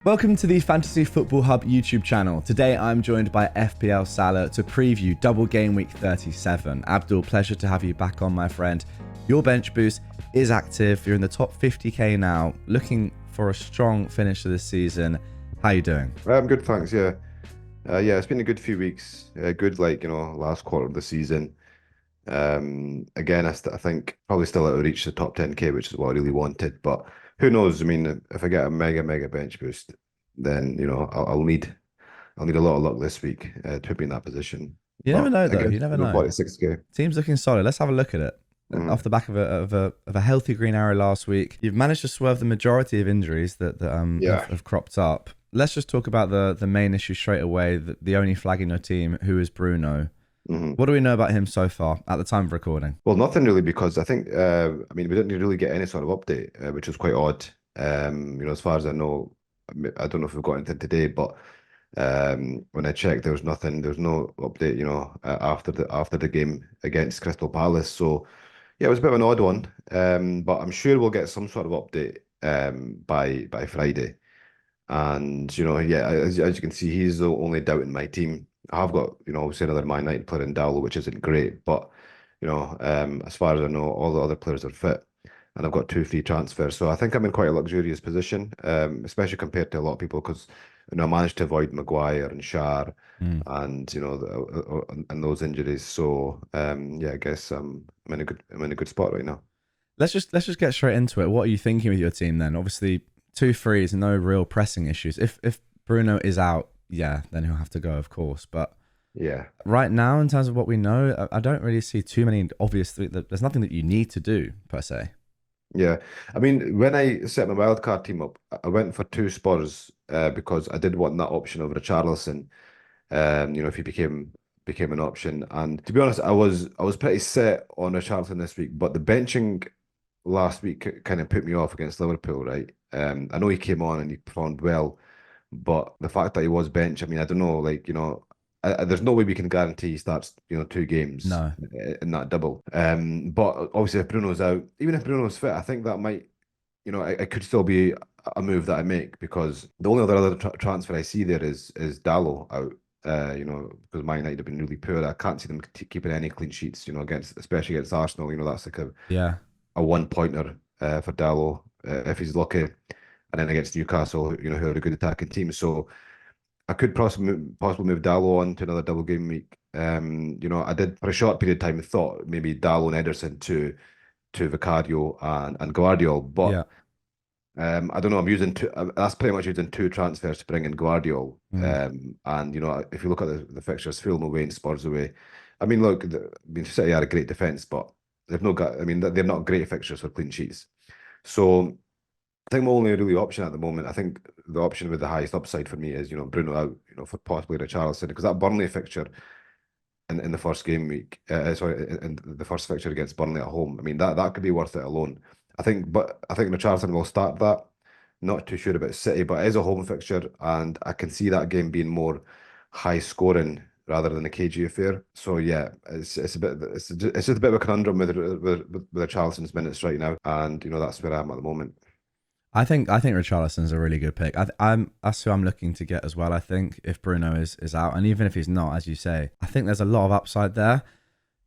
Welcome to the Fantasy Football Hub YouTube channel. Today I'm joined by FPL Salah to preview double game week 37. Abdul, pleasure to have you back on, my friend. Your bench boost is active. You're in the top 50k now, looking for a strong finish to this season. How are you doing? I'm good, thanks. Yeah, it's been a good few weeks. Good, last quarter of the season. Again, I think probably still out of reach the top 10k, which is what I really wanted. But who knows? I mean, if I get a mega bench boost, then I'll need a lot of luck this week to be in that position. You never But know, I though. guess You never know. 46k. Team's looking solid. Let's have a look at it. Off Mhm. the back of a healthy green arrow last week, you've managed to swerve the majority of injuries that Yeah. have cropped up. Let's just talk about the main issue straight away. The only flag in your team, who is Bruno. hmm What do we know about him so far at the time of recording? Well, nothing really, because I think I mean, we didn't really get any sort of update, which was quite odd. As far as I know, I don't know if we've got anything today, but when I checked, there was nothing. There was no update, after the game against Crystal Palace. So yeah, it was a bit of an odd one. But I'm sure we'll get some sort of update by Friday. And yeah, as you can see, he's the only doubt in my team. I've got, obviously another Man United player in Dallo, which isn't great, but as far as I know, all the other players are fit, and I've got two free transfers. So I think I'm in quite a luxurious position, especially compared to a lot of people, because I managed to avoid Maguire and Shar Mm. and and those injuries. So yeah, I guess I'm in a good spot right now. Let's just get straight into it. What are you thinking with your team then? Obviously, two frees, no real pressing issues. If Bruno is out, yeah, then he'll have to go, of course. But Yeah. right now, in terms of what we know, I don't really see too many obvious. There's nothing that you need to do per se. Yeah, I mean, when I set my wildcard team up, I went for two Spurs because I did want that option over Richarlison. If he became an option, and to be honest, I was pretty set on Richarlison this week, but the benching last week kind of put me off against Liverpool, right? I know he came on and he performed well, but the fact that he was bench, I mean, I don't know, there's no way we can guarantee he starts, two games No. in that double. But obviously, if Bruno's out, even if Bruno's fit, I think that might, it could still be a move that I make, because the only other transfer I see there is Dallo out. Because Man United have been really poor. I can't see them keeping any clean sheets, especially against Arsenal. That's like Yeah. a one pointer for Dallo if he's lucky, and then against Newcastle, who are a good attacking team. So I could possibly move Dallo on to another double game week. I did for a short period of time thought maybe Dallo and Ederson to Vicario and Guardiola, but Yeah. I don't know. I'm using two. That's pretty much using two transfers to bring in Guardiola. Mm. And if you look at the fixtures, Fulham away and Spurs away. I mean, look, City are a great defense, but they've no got. I mean, they're not great fixtures for clean sheets. So I think my only really option at the moment, I think the option with the highest upside for me is Bruno out, for possibly Richarlison, because that Burnley fixture in the first game week, sorry, in the first fixture against Burnley at home. I mean, that could be worth it alone. I think Richarlison will start that. Not too sure about City, but it is a home fixture, and I can see that game being more high scoring rather than a cagey affair. So yeah, it's just a bit of a conundrum with Richarlison's minutes right now, and that's where I am at the moment. I think Richarlison's a really good pick. That's who I'm looking to get as well. I think if Bruno is out, and even if he's not, as you say, I think there's a lot of upside there.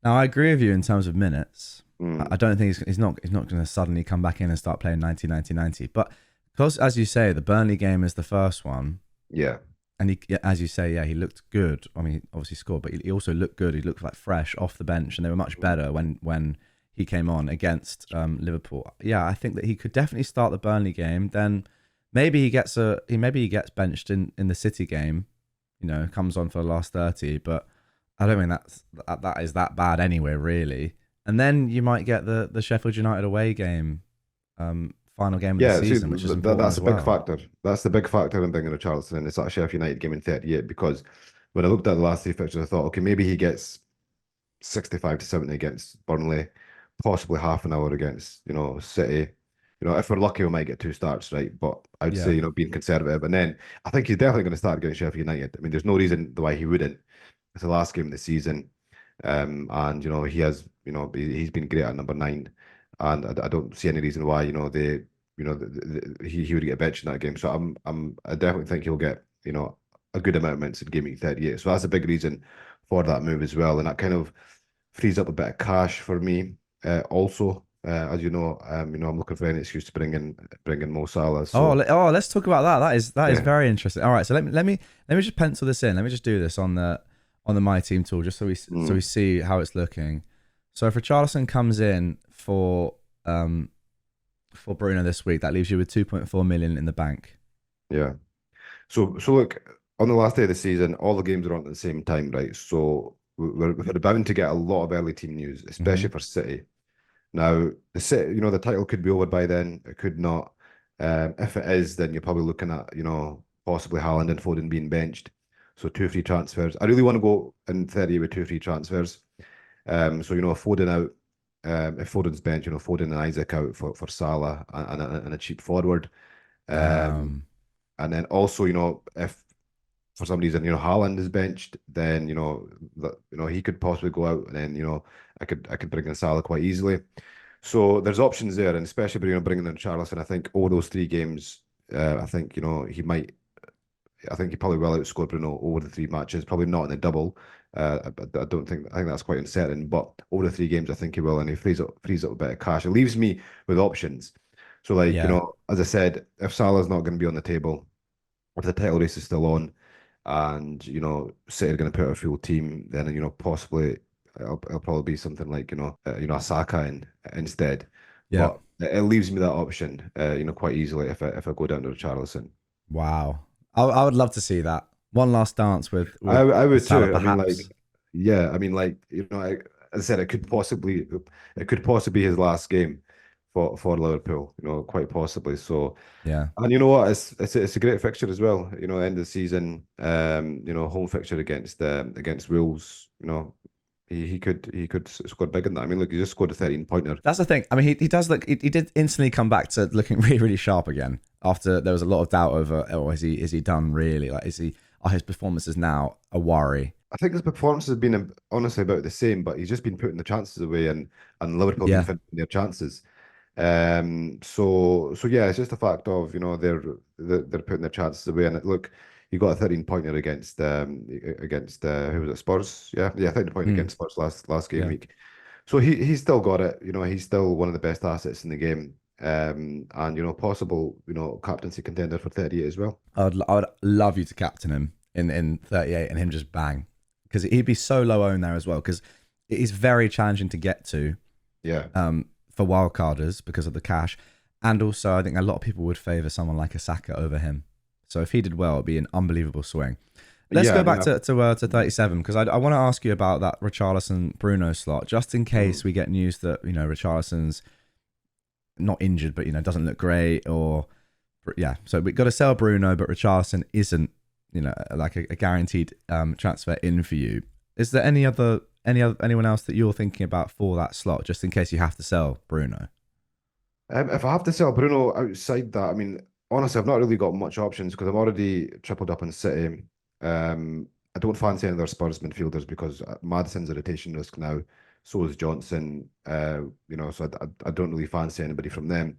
Now I agree with you in terms of minutes. I Mm, don't think he's not going to suddenly come back in and start playing 90, 90, 90. But because, as you say, the Burnley game is the first one, yeah, and yeah, as you say, yeah, he looked good. I mean, he obviously scored, but he also looked good. He looked like fresh off the bench, and they were much better when he came on against Liverpool. Yeah, I think that he could definitely start the Burnley game. Then maybe he gets benched in the City game. Comes on for the last 30, but I don't think that is that bad anyway, really. And then you might get the Sheffield United away game, final game of the yeah. See, season, which is important that's as a big well. factor. That's the big factor in bringing Richarlison in. It's that Sheffield United game in 38, because when I looked at the last three fixtures, I thought, okay, maybe he gets 65 to 70 against Burnley, possibly half an hour against, City. If we're lucky, we might get two starts, right? But I'd say, Yeah, being conservative. And then I think he's definitely going to start against Sheffield United. I mean, there's no reason why he wouldn't. It's the last game of the season. And, he's been great at number nine. And I don't see any reason why, he would get benched in that game. So I definitely think he'll get a good amount of minutes in game week 38. So that's a big reason for that move as well, and that kind of frees up a bit of cash for me. Also, as I'm looking for any excuse to bring in Mo Salah. Oh, So let's talk about that. That is yeah, very interesting. All right, so let me just pencil this in. Let me just do this on the My Team tool, just so we see how it's looking. So if Richarlison comes in for Bruno this week, that leaves you with 2.4 million in the bank. yeah. So look, on the last day of the season, all the games are on at the same time, right? So we're bound to get a lot of early team news, Hmm. especially for City. Now, the City, the title could be over by then. It could not. If it is, then you're probably looking at, possibly Haaland and Foden being benched. So two free transfers. I really want to go in 30 with two free transfers. So, Foden out. If Foden's bench, Foden and Isaac out for Salah and a cheap forward. Um, Um, and then also, if for some reason, Haaland is benched, then, he could possibly go out and then, I could bring in Salah quite easily. So there's options there, and especially bringing in Charleston, I think over those three games, I think he might. I think he probably will outscore Bruno over the three matches. Probably not in the double. I don't think. I think that's quite uncertain. But over the three games, I think he will, and he frees up a bit of cash. It leaves me with options. So like yeah, as I said, if Salah's not going to be on the table, if the title race is still on, and City are going to put out a full team, then possibly it'll probably be something like a Saka instead. yeah. But it leaves me that option, quite easily if I go down to Richarlison. Wow, I would love to see that one last dance I with would Salah, too. I mean, like, perhaps. yeah, I mean, like, as I said, it could possibly be his last game for Liverpool. Quite possibly. So, Yeah. and you know what? It's a great fixture as well. End of the season. Home fixture against Wolves. He could score big in that. I mean, look, he just scored a 13-pointer. That's the thing. I mean, he does look. He did instantly come back to looking really, really sharp again after there was a lot of doubt over. Oh, is he done really? Like, are his performances now a worry? I think his performance has been honestly about the same, but he's just been putting the chances away, and Liverpool have been Yeah, finishing their chances. So yeah, it's just a fact of they're putting their chances away. And look, he got a 13-pointer against who was it, Spurs? Yeah, 13-pointer mm, against Spurs last game yeah. week. So he's still got it. He's still one of the best assets in the game. And possible captaincy contender for 38 as well. I would love you to captain him in 38 and him just bang, because he'd be so low owned there as well, because it is very challenging to get to Yeah. for wildcarders because of the cash, and also I think a lot of people would favour someone like a Saka over him. So if he did well, it'd be an unbelievable swing. Let's Yeah, go I mean, back to 37, because I want to ask you about that Richarlison Bruno slot, just in case we get news that Richarlison's not injured but doesn't look great, or yeah. So we've got to sell Bruno, but Richarlison isn't like a guaranteed transfer in for you. Is there anyone else that you're thinking about for that slot, just in case you have to sell Bruno? if I have to sell Bruno outside that, I mean, honestly, I've not really got much options because I'm already tripled up in City. I don't fancy any other Spurs midfielders because Maddison's a rotation risk now. So is Johnson. So I don't really fancy anybody from them.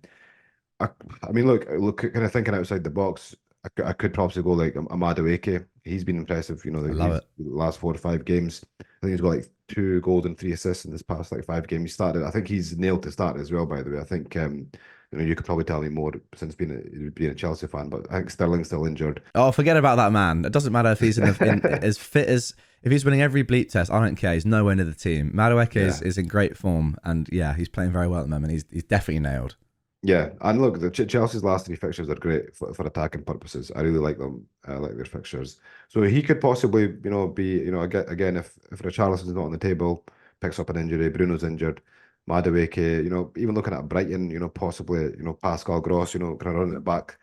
I, I mean, look, kind of thinking outside the box. I could probably go like Amadueke. He's been impressive. I love He's it. the last 4 or 5 games. I think he's got like 2 goals and 3 assists in this past like 5 games. He started. I think he's nailed to start as well. By the way, I think you could probably tell me more since being a Chelsea fan, but I think Sterling's still injured. Oh, forget about that man. It doesn't matter if he's in as fit as, if he's winning every bleep test. I don't care. He's nowhere near the team. Madueke is, Yeah. is in great form, and yeah, he's playing very well at the moment. He's definitely nailed. Yeah, and look, the Chelsea's last 3 fixtures are great for attacking purposes. I really like them. I like their fixtures. So he could possibly, be, again, if Richarlison's not on the table, picks up an injury, Bruno's injured, Madueke, even looking at Brighton, possibly, Pascal Gross, kind of running it back,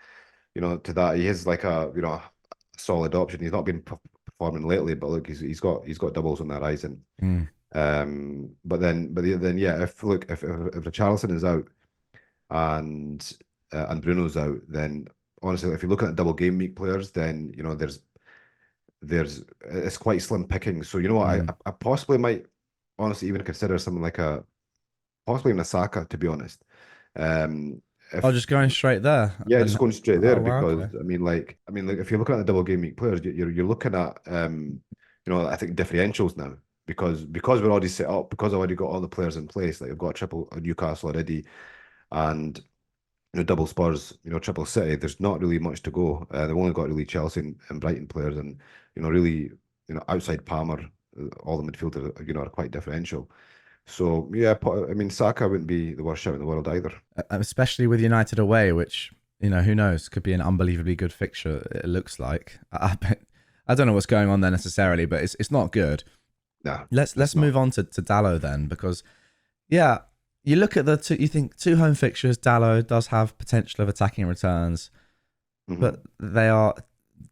to that. He is like a solid option. He's not been performing lately, but look, he's got doubles on the horizon. Mm, But then, yeah, if Richarlison is out and Bruno's out, then honestly, if you look at double game week players, then there's it's quite slim picking. So you know what, mm. I possibly might honestly even consider something like a possibly even a Saka, to be honest. Um, Oh, if just going straight there. yeah, just And going straight there oh wow, because okay. like if you're looking at the double game week players, you're looking at I think differentials now because we're already set up because I've already got all the players in place. Like I've got triple Newcastle already, and double Spurs, triple City. There's not really much to go. They've only got really Chelsea and Brighton players, and really outside Palmer, all the midfielders are quite differential. So yeah, I mean Saka wouldn't be the worst shout in the world either. Especially with United away, which who knows, could be an unbelievably good fixture. It looks like. I don't know what's going on there necessarily, but it's not good. Nah, Let's it's not. move on to Dallo then, because yeah, you look at the two. You think two home fixtures. Dallo does have potential of attacking returns, Hmm. but they are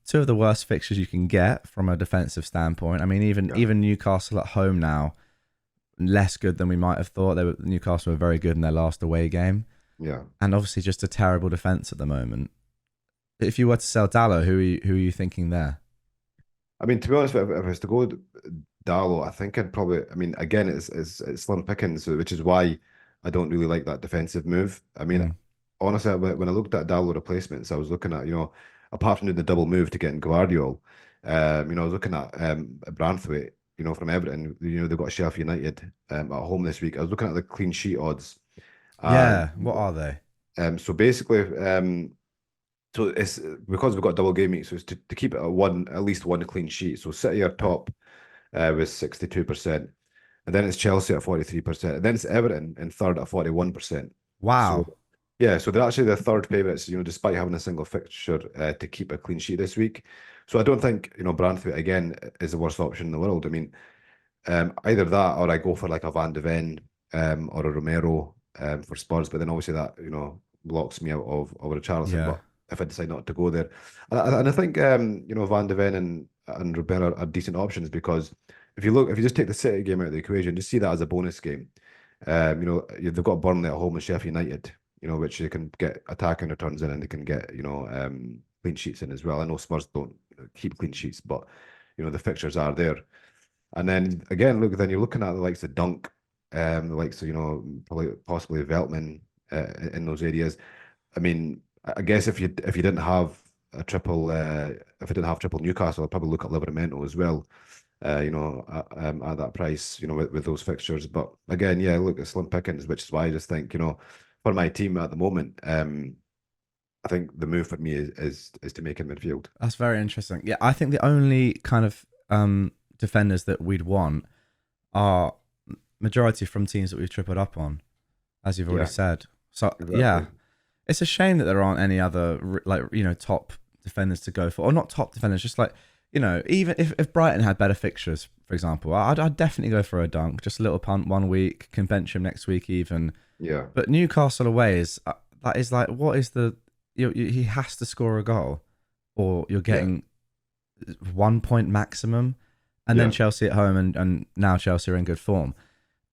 two of the worst fixtures you can get from a defensive standpoint. I mean, Yeah, even Newcastle at home now, less good than we might have thought. Newcastle were very good in their last away game, yeah. and obviously just a terrible defense at the moment. If you were to sell Dallo, who are you thinking there? I mean, to be honest, if I was to go Darlow, I think I'd probably. I mean, again, it's slim pickings, which is why I don't really like that defensive move. I mean, Mm. honestly, when I looked at Darlow replacements, I was looking at apart from doing the double move to get in Guardiol, I was looking at Branthwaite, from Everton. They've got Sheffield United at home this week. I was looking at the clean sheet odds, and Yeah, what are they? so basically, so it's because we've got double game week, so it's to keep it at least one clean sheet. So City are Okay. top with 62%. And then it's Chelsea at 43%. And then it's Everton in third at 41%. So Wow. yeah, so they're actually the third favourites, despite having a single fixture to keep a clean sheet this week. So I don't think, Branthwaite again is the worst option in the world. I mean, either that or I go for like a Van de Ven or a Romero for Spurs, but then obviously that blocks me out of a Richarlison. Yeah. But if I decide not to go there, and I think Van de Ven and Romero are decent options because if you just take the City game out of the equation, just see that as a bonus game. They've got Burnley at home with Sheffield United, which they can get attacking returns in and they can get clean sheets in as well. I know Spurs don't keep clean sheets, but the fixtures are there. And then again, look, then you're looking at the likes of Dunk, the likes of, probably possibly Veltman in those areas. I mean, I guess if you didn't have a triple, if I didn't have triple Newcastle, I'd probably look at Livramento as well. At that price, with those fixtures. But again, yeah, look at slim pickings, which is why I just think, for my team at the moment, I think the move for me is to make him midfield. That's very interesting. Yeah, I think the only kind of defenders that we'd want are majority from teams that we've tripled up on, as you've already Yeah, said. So yeah, exactly. it's a shame that there aren't any other top defenders to go for, or not top defenders, just like even if Brighton had better fixtures, for example, I'd definitely go for a Dunk. Just a little punt one week, can bench him next week even. Yeah, But Newcastle away is that is like what is the he has to score a goal, or you're yeah, getting 1 point maximum, and then yeah. Chelsea at home, and now Chelsea are in good form.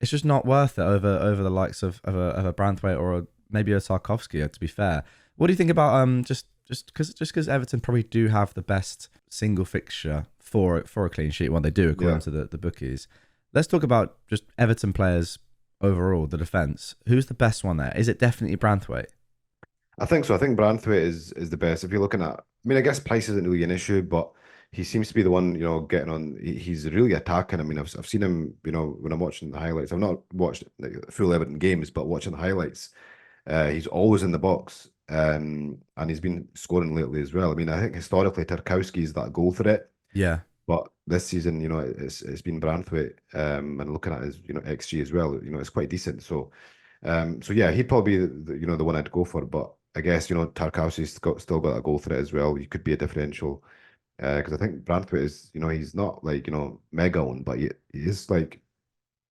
It's just not worth it over the likes of a Branthwaite or maybe a Tarkovsky. To be fair, what do you think about just because Everton probably do have the best single fixture for a clean sheet, one they do according Yeah. to the bookies. Let's talk about just Everton players overall, the defense. Who's the best one there? Is it definitely Branthwaite? I think so. I think Branthwaite is the best. If you're looking at, I mean, I guess price isn't really an issue, but he seems to be the one, getting on. He's really attacking. I mean, I've seen him, when I'm watching the highlights. I've not watched like, full Everton games, but watching the highlights, he's always in the box, and he's been scoring lately as well. I mean, I think historically Tarkowski's that goal threat, Yeah, but this season, it's been Branthwaite, and looking at his, XG as well, it's quite decent. So yeah, he'd probably be the one I'd go for. But I guess Tarkowski's still got a goal threat as well. He could be a differential because I think Branthwaite is he's not like mega owned, but he is like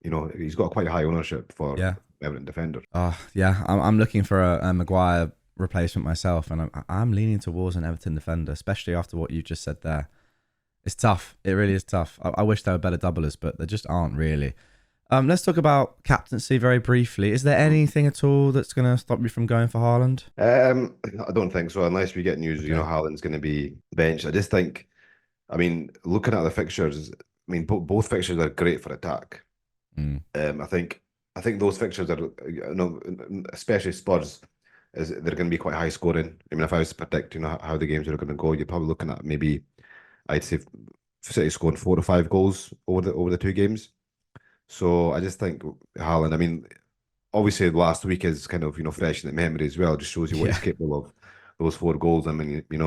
he's got quite high ownership for yeah. Everton defender. Yeah. I'm looking for a Maguire replacement myself, and I'm leaning towards an Everton defender, especially after what you just said there. It's tough. It really is tough. I wish there were better doublers, but there just aren't really. Let's talk about captaincy very briefly. Is there Mhm. anything at all that's going to stop you from going for Haaland? I don't think so, unless we get news. Okay. Haaland's going to be benched. I just think, I mean, looking at the fixtures, I mean, both fixtures are great for attack. Mm. I think those fixtures are, especially Spurs. is they're going to be quite high scoring. I mean, if I was to predict, how the games are going to go, you're probably looking at maybe, I'd say, City scoring 4 to 5 goals over the two games. So I just think Haaland. I mean, obviously last week is kind of fresh in the memory as well. It just shows you what he's Yeah. capable of. Those 4 goals. I mean, if you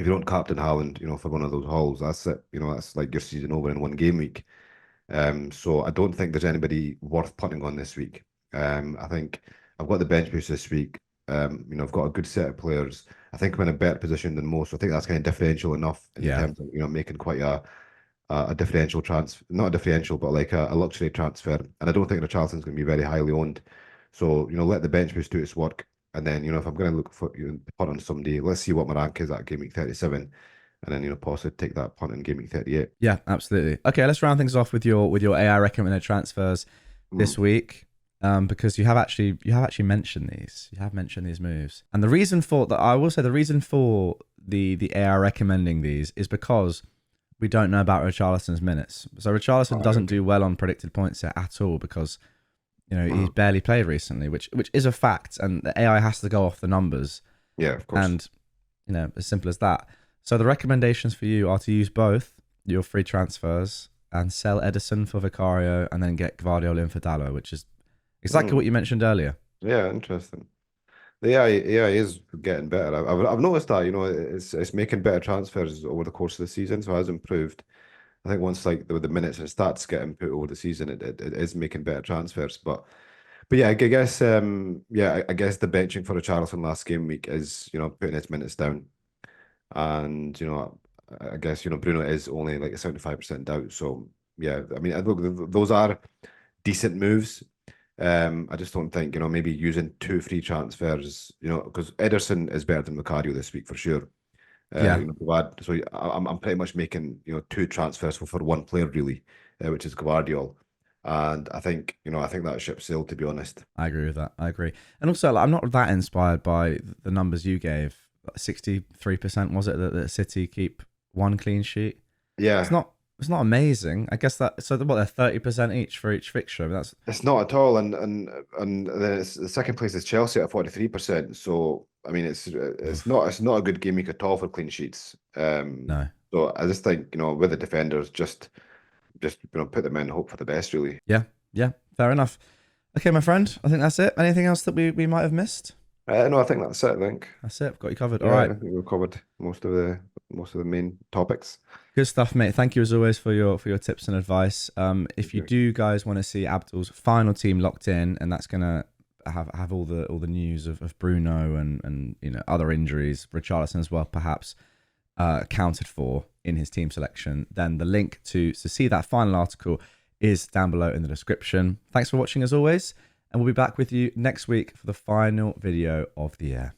don't captain Haaland, for one of those hauls, that's it. That's like your season over in one game week. So I don't think there's anybody worth putting on this week. I think I've got the bench boost this week. I've got a good set of players. I think I'm in a better position than most. So I think that's kind of differential enough in Yeah. terms of making quite a differential transfer, not a differential, but like a luxury transfer. And I don't think Richarlison's going to be very highly owned. So let the bench boost do its work. And then if I'm going to look for punt on somebody, let's see what my rank is at game week 37, and then possibly take that punt in game week 38. Yeah, absolutely. Okay, let's round things off with your AI recommended transfers this week. Because you have actually mentioned these. You have mentioned these moves. And the reason for that, I will say the reason for the AI recommending these is because we don't know about Richarlison's minutes. So Richarlison doesn't do well on predicted points at all because he's barely played recently, which is a fact, and the AI has to go off the numbers. Yeah, of course. And as simple as that. So the recommendations for you are to use both your free transfers and sell Edison for Vicario and then get Gvardiol in for Dallo, which is exactly what you mentioned earlier. Yeah, interesting. The AI is getting better. I've noticed that it's making better transfers over the course of the season, so it has improved. I think once like the minutes and stats get input over the season, it is making better transfers. But yeah, I guess I guess the benching for Richarlison last game week is putting his minutes down, and I guess Bruno is only like a 75% out. So yeah, I mean, look, those are decent moves. I just don't think, maybe using 2 free transfers, because Ederson is better than Vicario this week for sure. Yeah. So I'm pretty much making, 2 transfers for one player really, which is Gvardiol. And I think that ship sailed, to be honest. I agree with that. I agree. And also, I'm not that inspired by the numbers you gave. 63% was it that City keep 1 clean sheet? Yeah. It's not amazing. I guess that they're 30% each for each fixture. I mean, that's It's not at all, and then the second place is Chelsea at 43%. So I mean, it's not a good game week at all for clean sheets. no. So I just think with the defenders, just put them in, hope for the best, really. Yeah. Fair enough. Okay, my friend. I think that's it. Anything else that we might have missed? No, I think that's it. I think That's it. I've got you covered. yeah, All right. I think we've covered most of the main topics. Good stuff, mate. Thank you as always for your tips and advice. If you do guys want to see Abdul's final team locked in, and that's gonna have all the news of Bruno and other injuries, Richarlison as well, perhaps accounted for in his team selection, then the link to see that final article is down below in the description. Thanks for watching as always, and we'll be back with you next week for the final video of the year.